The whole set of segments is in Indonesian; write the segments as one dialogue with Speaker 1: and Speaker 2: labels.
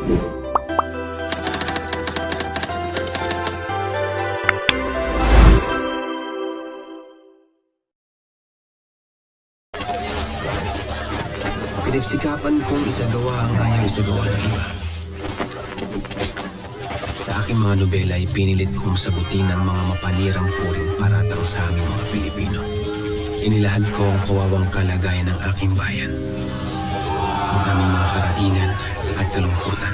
Speaker 1: Pinagsikapan kong isagawa ang ayaw isagawa ng iba. Sa aking mga nobela ay pinilit kong sagutin ang mga mapanirang puring paratang sa aming mga Pilipino. Inilahad ko ang kawawang kalagayan ng aking bayan, ang aming mga karaingan at kalungkutan.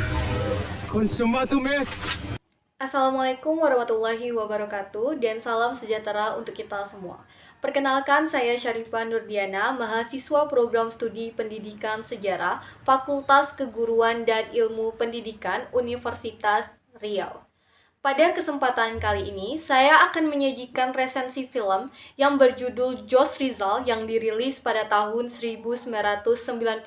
Speaker 2: Consumatum est!
Speaker 3: Assalamualaikum warahmatullahi wabarakatuh dan salam sejahtera untuk kita semua. Perkenalkan, saya Syarifah Nurdiana, mahasiswa program studi pendidikan sejarah Fakultas Keguruan dan Ilmu Pendidikan Universitas Riau. Pada kesempatan kali ini, saya akan menyajikan resensi film yang berjudul Jos Rizal yang dirilis pada tahun 1998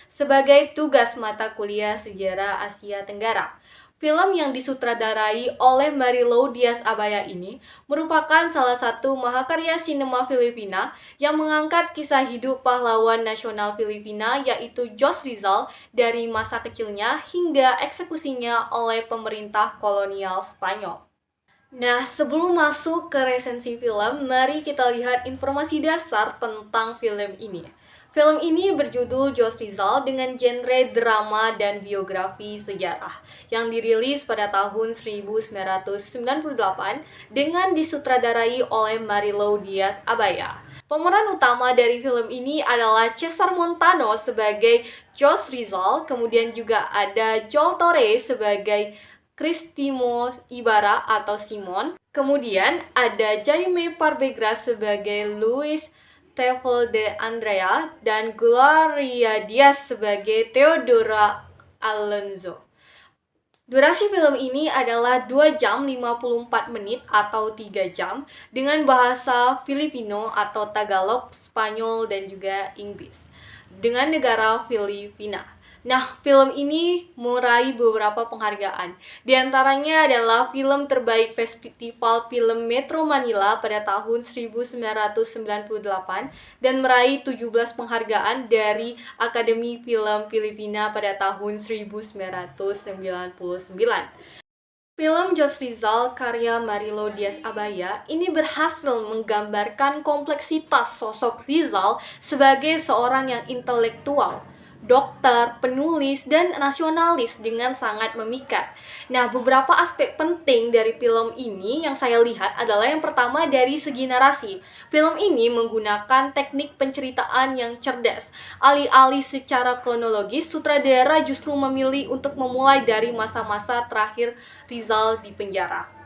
Speaker 3: sebagai tugas mata kuliah Sejarah Asia Tenggara. Film yang disutradarai oleh Marilou Diaz-Abaya ini merupakan salah satu mahakarya sinema Filipina yang mengangkat kisah hidup pahlawan nasional Filipina yaitu Jos Rizal dari masa kecilnya hingga eksekusinya oleh pemerintah kolonial Spanyol. Nah, sebelum masuk ke resensi film, mari kita lihat informasi dasar tentang film ini. Film ini berjudul Jos Rizal dengan genre drama dan biografi sejarah yang dirilis pada tahun 1998 dengan disutradarai oleh Marilou Diaz-Abaya. Pemeran utama dari film ini adalah Cesar Montano sebagai Jos Rizal, kemudian juga ada Joel Torre sebagai Cristimo Ibarra atau Simon, kemudian ada Jaime Parbegra sebagai Luis Teofel de Andrea, dan Gloria Diaz sebagai Theodora Alonso. Durasi film ini adalah 2 jam 54 menit atau 3 jam dengan bahasa Filipino atau Tagalog, Spanyol, dan juga Inggris dengan negara Filipina. Nah, film ini meraih beberapa penghargaan. Di antaranya adalah film terbaik Festival Film Metro Manila pada tahun 1998 dan meraih 17 penghargaan dari Akademi Film Filipina pada tahun 1999. Film Jos Rizal karya Marilou Diaz-Abaya ini berhasil menggambarkan kompleksitas sosok Rizal sebagai seorang yang intelektual, dokter, penulis, dan nasionalis dengan sangat memikat. Nah, beberapa aspek penting dari film ini yang saya lihat adalah yang pertama dari segi narasi. Film ini menggunakan teknik penceritaan yang cerdas. Alih-alih secara kronologis, sutradara justru memilih untuk memulai dari masa-masa terakhir Rizal di penjara.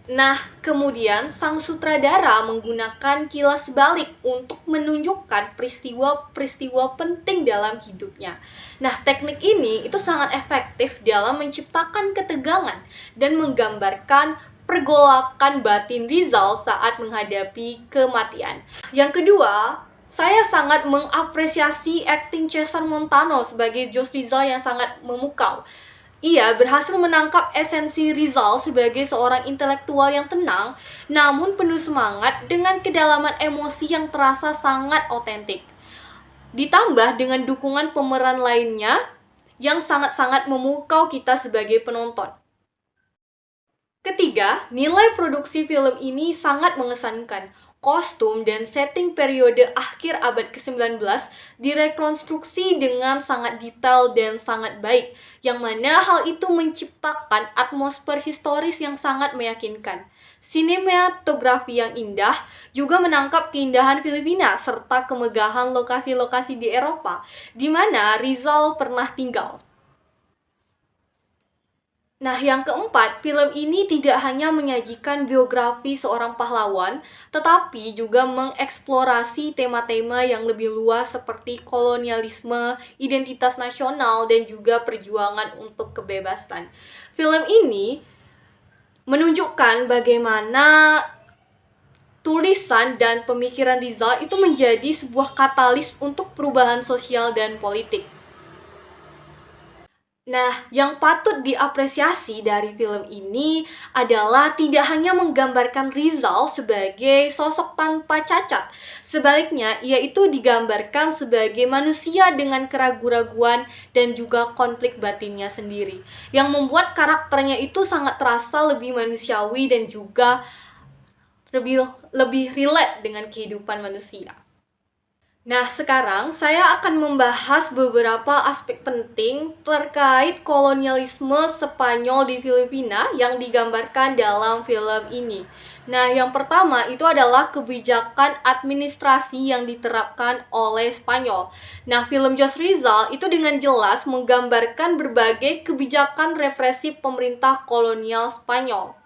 Speaker 3: Nah, kemudian sang sutradara menggunakan kilas balik untuk menunjukkan peristiwa-peristiwa penting dalam hidupnya. Nah, teknik ini itu sangat efektif dalam menciptakan ketegangan dan menggambarkan pergolakan batin Rizal saat menghadapi kematian. Yang kedua, saya sangat mengapresiasi akting Cesar Montano sebagai Jos Rizal yang sangat memukau. Ia berhasil menangkap esensi Rizal sebagai seorang intelektual yang tenang, namun penuh semangat dengan kedalaman emosi yang terasa sangat otentik. Ditambah dengan dukungan pemeran lainnya yang sangat-sangat memukau kita sebagai penonton. Ketiga, nilai produksi film ini sangat mengesankan. Kostum dan setting periode akhir abad ke-19 direkonstruksi dengan sangat detail dan sangat baik, yang mana hal itu menciptakan atmosfer historis yang sangat meyakinkan. Sinematografi yang indah juga menangkap keindahan Filipina serta kemegahan lokasi-lokasi di Eropa, di mana Rizal pernah tinggal. Nah, yang keempat, film ini tidak hanya menyajikan biografi seorang pahlawan, tetapi juga mengeksplorasi tema-tema yang lebih luas seperti kolonialisme, identitas nasional, dan juga perjuangan untuk kebebasan. Film ini menunjukkan bagaimana tulisan dan pemikiran Rizal itu menjadi sebuah katalis untuk perubahan sosial dan politik. Nah, yang patut diapresiasi dari film ini adalah tidak hanya menggambarkan Rizal sebagai sosok tanpa cacat. Sebaliknya, ia itu digambarkan sebagai manusia dengan keraguan-raguan dan juga konflik batinnya sendiri. Yang membuat karakternya itu sangat terasa lebih manusiawi dan juga lebih relate dengan kehidupan manusia. Nah, sekarang saya akan membahas beberapa aspek penting terkait kolonialisme Spanyol di Filipina yang digambarkan dalam film ini. Nah, yang pertama itu adalah kebijakan administrasi yang diterapkan oleh Spanyol. Nah, film Jos Rizal itu dengan jelas menggambarkan berbagai kebijakan represif pemerintah kolonial Spanyol.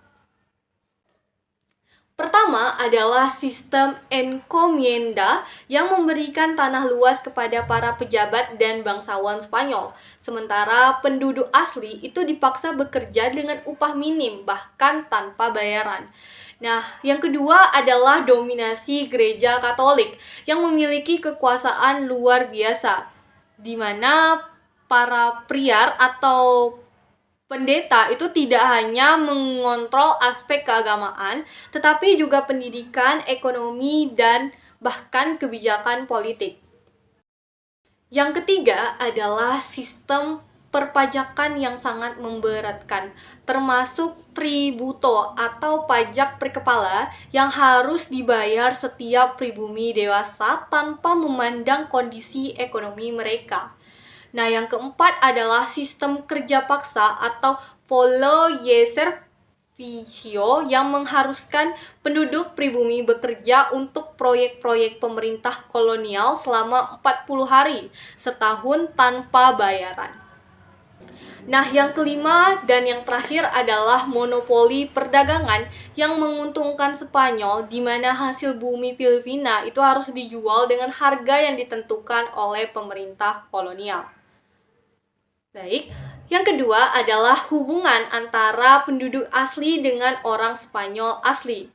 Speaker 3: Pertama adalah sistem encomienda yang memberikan tanah luas kepada para pejabat dan bangsawan Spanyol. Sementara penduduk asli itu dipaksa bekerja dengan upah minim, bahkan tanpa bayaran. Nah, yang kedua adalah dominasi gereja Katolik yang memiliki kekuasaan luar biasa, di mana para priar atau pendeta itu tidak hanya mengontrol aspek keagamaan, tetapi juga pendidikan, ekonomi, dan bahkan kebijakan politik. Yang ketiga adalah sistem perpajakan yang sangat memberatkan, termasuk tributo atau pajak per kepala yang harus dibayar setiap pribumi dewasa tanpa memandang kondisi ekonomi mereka. Nah, yang keempat adalah sistem kerja paksa atau polo y servicio yang mengharuskan penduduk pribumi bekerja untuk proyek-proyek pemerintah kolonial selama 40 hari, setahun tanpa bayaran. Nah, yang kelima dan yang terakhir adalah monopoli perdagangan yang menguntungkan Spanyol, di mana hasil bumi Filipina itu harus dijual dengan harga yang ditentukan oleh pemerintah kolonial. Baik, yang kedua adalah hubungan antara penduduk asli dengan orang Spanyol asli.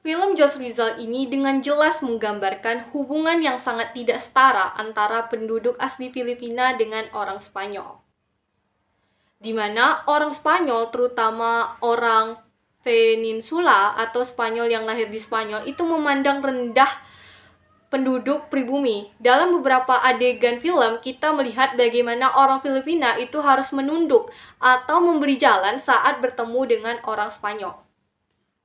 Speaker 3: Film Jos Rizal ini dengan jelas menggambarkan hubungan yang sangat tidak setara antara penduduk asli Filipina dengan orang Spanyol. Di mana orang Spanyol, terutama orang Peninsula atau Spanyol yang lahir di Spanyol, itu memandang rendah penduduk pribumi. Dalam beberapa adegan film, kita melihat bagaimana orang Filipina itu harus menunduk atau memberi jalan saat bertemu dengan orang Spanyol.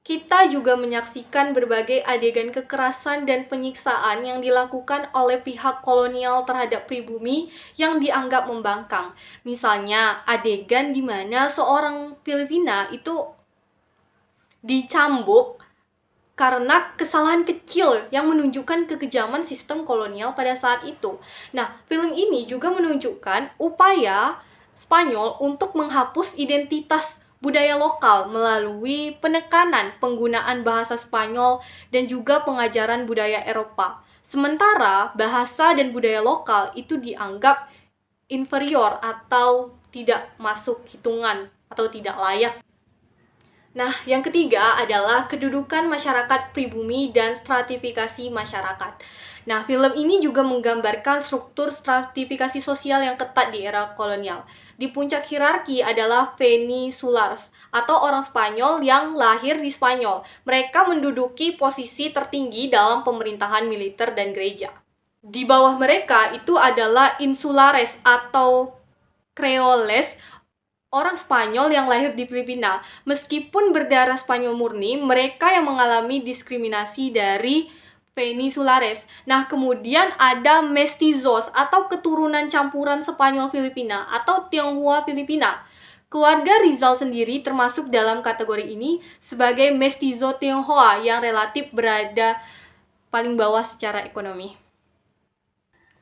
Speaker 3: Kita juga menyaksikan berbagai adegan kekerasan dan penyiksaan yang dilakukan oleh pihak kolonial terhadap pribumi yang dianggap membangkang. Misalnya, adegan di mana seorang Filipina itu dicambuk karena kesalahan kecil yang menunjukkan kekejaman sistem kolonial pada saat itu. Nah, film ini juga menunjukkan upaya Spanyol untuk menghapus identitas budaya lokal melalui penekanan penggunaan bahasa Spanyol dan juga pengajaran budaya Eropa. Sementara bahasa dan budaya lokal itu dianggap inferior atau tidak masuk hitungan atau tidak layak. Nah, yang ketiga adalah kedudukan masyarakat pribumi dan stratifikasi masyarakat. Nah, film ini juga menggambarkan struktur stratifikasi sosial yang ketat di era kolonial. Di puncak hierarki adalah Peninsulars atau orang Spanyol yang lahir di Spanyol. Mereka menduduki posisi tertinggi dalam pemerintahan militer dan gereja. Di bawah mereka itu adalah Insulares atau Creoles, orang Spanyol yang lahir di Filipina. Meskipun berdarah Spanyol murni, mereka yang mengalami diskriminasi dari Peninsulares. Nah, kemudian ada mestizos atau keturunan campuran Spanyol Filipina atau Tionghoa Filipina. Keluarga Rizal sendiri termasuk dalam kategori ini sebagai mestizo Tionghoa yang relatif berada paling bawah secara ekonomi.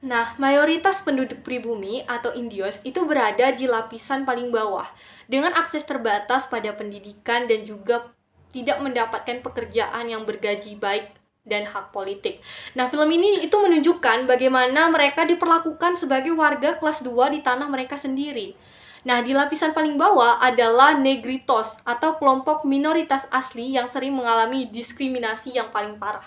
Speaker 3: Nah, mayoritas penduduk pribumi atau Indios itu berada di lapisan paling bawah dengan akses terbatas pada pendidikan dan juga tidak mendapatkan pekerjaan yang bergaji baik dan hak politik. Nah, film ini itu menunjukkan bagaimana mereka diperlakukan sebagai warga kelas 2 di tanah mereka sendiri. Nah, di lapisan paling bawah adalah negritos atau kelompok minoritas asli yang sering mengalami diskriminasi yang paling parah.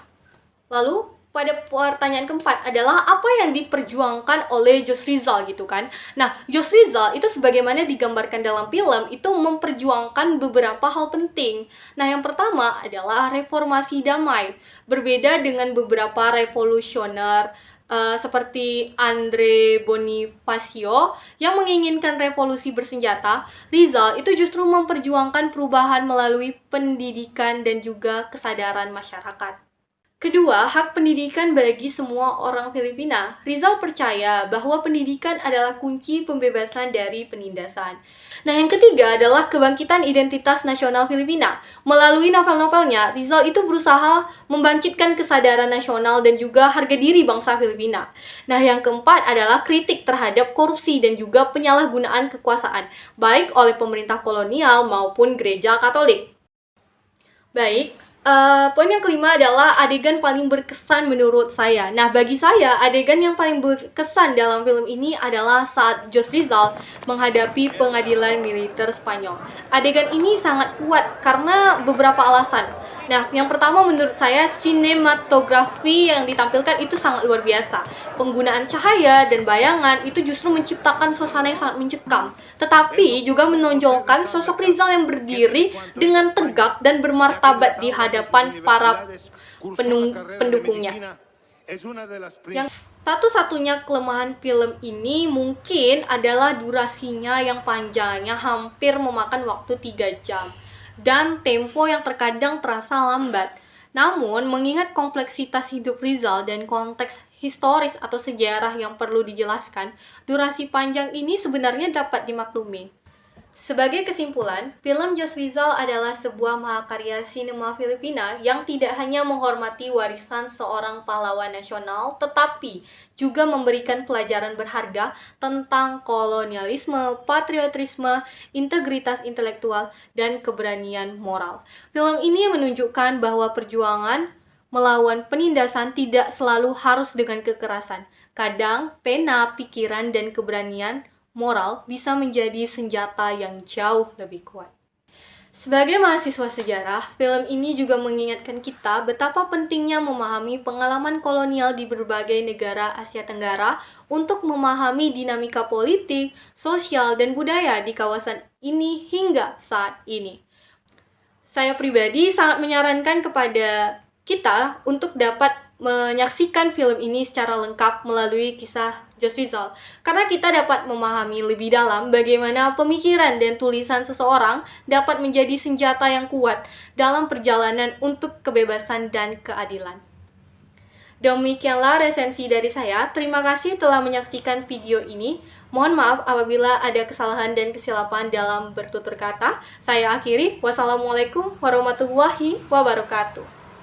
Speaker 3: Lalu, pada pertanyaan keempat adalah apa yang diperjuangkan oleh Josh Rizal gitu kan. Nah, Josh Rizal itu sebagaimana digambarkan dalam film itu memperjuangkan beberapa hal penting. Nah, yang pertama adalah reformasi damai. Berbeda dengan beberapa revolusioner seperti Andre Bonifacio yang menginginkan revolusi bersenjata, Rizal itu justru memperjuangkan perubahan melalui pendidikan dan juga kesadaran masyarakat. Kedua, hak pendidikan bagi semua orang Filipina. Rizal percaya bahwa pendidikan adalah kunci pembebasan dari penindasan. Nah, yang ketiga adalah kebangkitan identitas nasional Filipina. Melalui novel-novelnya, Rizal itu berusaha membangkitkan kesadaran nasional dan juga harga diri bangsa Filipina. Nah, yang keempat adalah kritik terhadap korupsi dan juga penyalahgunaan kekuasaan, baik oleh pemerintah kolonial maupun gereja Katolik. Baik, poin yang kelima adalah adegan paling berkesan menurut saya. Nah, bagi saya, adegan yang paling berkesan dalam film ini adalah saat Josh Rizal menghadapi pengadilan militer Spanyol. Adegan ini sangat kuat karena beberapa alasan. Nah, yang pertama menurut saya, sinematografi yang ditampilkan itu sangat luar biasa. Penggunaan cahaya dan bayangan itu justru menciptakan suasana yang sangat mencekam. Tetapi juga menonjolkan sosok Rizal yang berdiri dengan tegak dan bermartabat di hadapan para pendukungnya. Yang satu-satunya kelemahan film ini mungkin adalah durasinya yang panjangnya hampir memakan waktu 3 jam. Dan tempo yang terkadang terasa lambat. Namun, mengingat kompleksitas hidup Rizal dan konteks historis atau sejarah yang perlu dijelaskan, durasi panjang ini sebenarnya dapat dimaklumi. Sebagai kesimpulan, film Josh Rizal adalah sebuah mahakarya sinema Filipina yang tidak hanya menghormati warisan seorang pahlawan nasional, tetapi juga memberikan pelajaran berharga tentang kolonialisme, patriotisme, integritas intelektual, dan keberanian moral. Film ini menunjukkan bahwa perjuangan melawan penindasan tidak selalu harus dengan kekerasan. Kadang, pena, pikiran, dan keberanian moral bisa menjadi senjata yang jauh lebih kuat. Sebagai mahasiswa sejarah, film ini juga mengingatkan kita betapa pentingnya memahami pengalaman kolonial di berbagai negara Asia Tenggara untuk memahami dinamika politik, sosial, dan budaya di kawasan ini hingga saat ini. Saya pribadi sangat menyarankan kepada kita untuk dapat menyaksikan film ini secara lengkap melalui kisah Josh Rizal. Karena kita dapat memahami lebih dalam bagaimana pemikiran dan tulisan seseorang dapat menjadi senjata yang kuat dalam perjalanan untuk kebebasan dan keadilan. Demikianlah resensi dari saya. Terima kasih telah menyaksikan video ini. Mohon maaf apabila ada kesalahan dan kesilapan dalam bertutur kata. Saya akhiri. Wassalamualaikum warahmatullahi wabarakatuh.